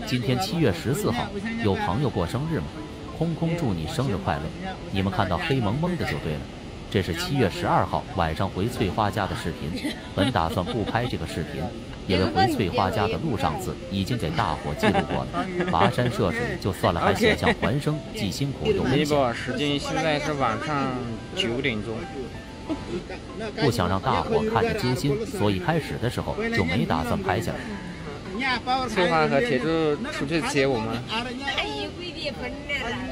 今天7月14号，有朋友过生日吗？空空祝你生日快乐！你们看到黑蒙蒙的就对了，这是7月12号晚上回翠花家的视频。本打算不拍这个视频，因为回翠花家的路上次已经给大伙记录过了，跋山涉水就算了，还险象环生，既辛苦又危险。时间现在是晚上9点钟。不想让大伙看着揪心，所以开始的时候就没打算拍下来。翠花和铁柱出去接我们，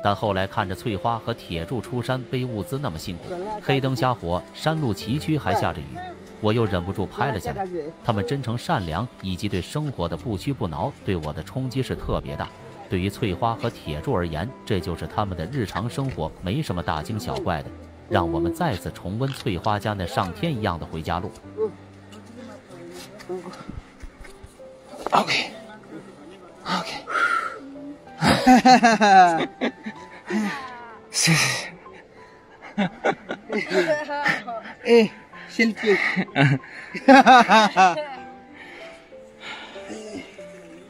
但后来看着翠花和铁柱出山背物资那么辛苦，黑灯瞎火，山路崎岖，还下着雨，我又忍不住拍了下来。他们真诚善良以及对生活的不屈不挠，对我的冲击是特别大。对于翠花和铁柱而言，这就是他们的日常生活，没什么大惊小怪的。让我们再次重温翠花家那上天一样的回家路。OK， 谢谢。哎，selfie。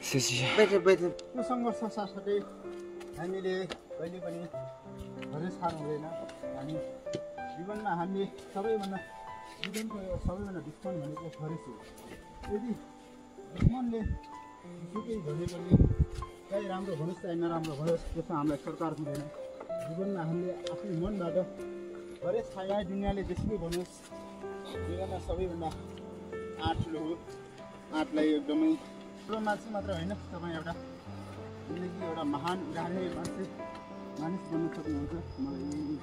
谢谢。यो सङ्घर्ष साथसाथै हामीले कहिले पनि हरेस खानु हुँदैन। हामी जीवनमा हामीले जीवनको सबैभन्दा दुश्मन भनेको हरेस हो। यदि दुश्मनले सुकै भने पनि चाहे राम्रो भनोस् चाहे नराम्रो भनोस्, त्यसमा हामीलाई सरकार हुँदैन। जीवनमा हामीले आफ्नो मनबाट हरेस खाए दुनियाँले जेसुकै भनोस्, जीवनमा सबैभन्दा आँट ठुलो हो। आँटलाई एकदमै ठुलो मान्छे मात्र होइन, तपाईँ एउटा जिन्दगी एउटा महान उदाहरणीय मानिस बन्न सक्नुहुन्छ। मलाई यही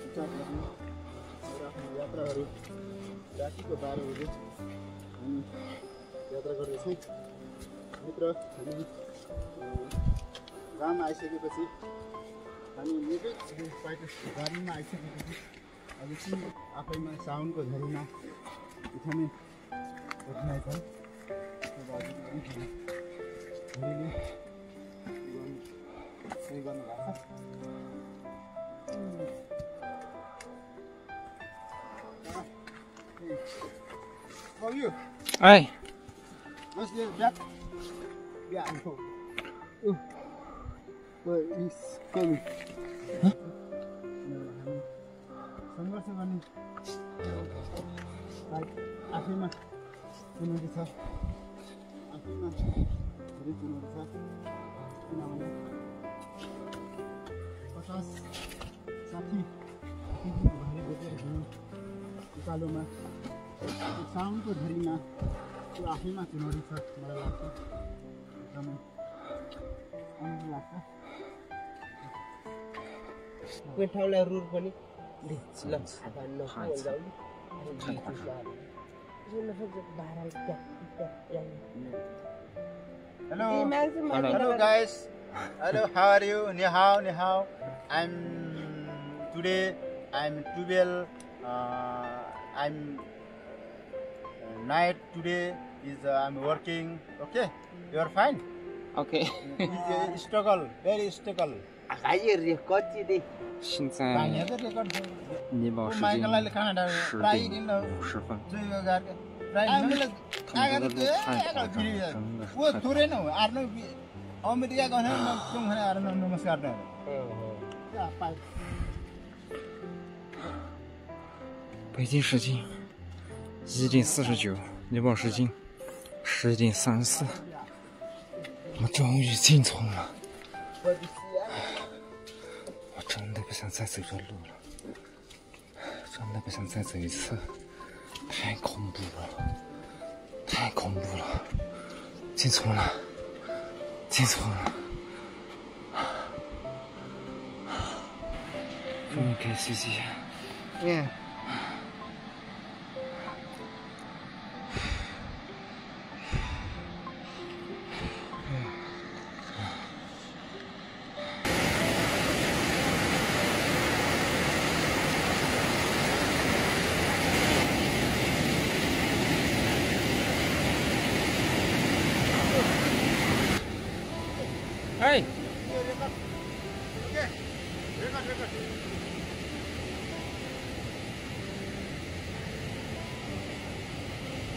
विचार गर्नु आफ्नो यात्राहरू जातिको बारेहरू हामी यात्रा गर्दैछौँ। मित्र, हामी गाउँमा आइसकेपछि हामी निकै गाडीमा आइसकेपछि अब चाहिँ आफैमा साउनको झरीमा उठाउने कठिनाइ छ। त्यो बाटो झरीले सही गर्नु भएको छ। How are you? Hey. What's your back? Yeah, I'm cool. Where is coming? Huh? सङ्घर्ष गर्ने आफैमा चुनौती छ, आफैमा धेरै चुनौती छ। किनभने 50-60 भएर बोकेर हिँड्नु उकालोमा, साउनको झरीमा, त्यो आफैमा चुनौती छ। मलाई लाग्छ एकदमै राम्रो लाग्छ। कोही ठाउँलाई रुर पनि Hello guys. Hello, how are you? Ni hao, ni hao. Today I'm 12. I'm night today is I'm working. Okay, you are fine. Okay. It's struggle, very struggle. 现在尼宝时间10点50分。这个路太长了，真的是太长了。अमेरिका गएर नजाउँ भने आएर नमस्कार न।北京时间1点49，尼泊尔时间11点34，我们终于进村了。我真的不想再走这路了，真的不想再走一次，太恐怖了，太恐怖了！进村了，进村了，终于可以休息。哎。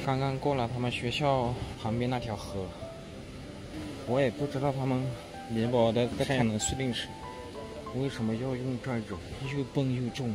刚刚过了他们学校旁边那条河，我也不知道他们尼泊尔的太阳能蓄电池为什么要用这种又笨又重、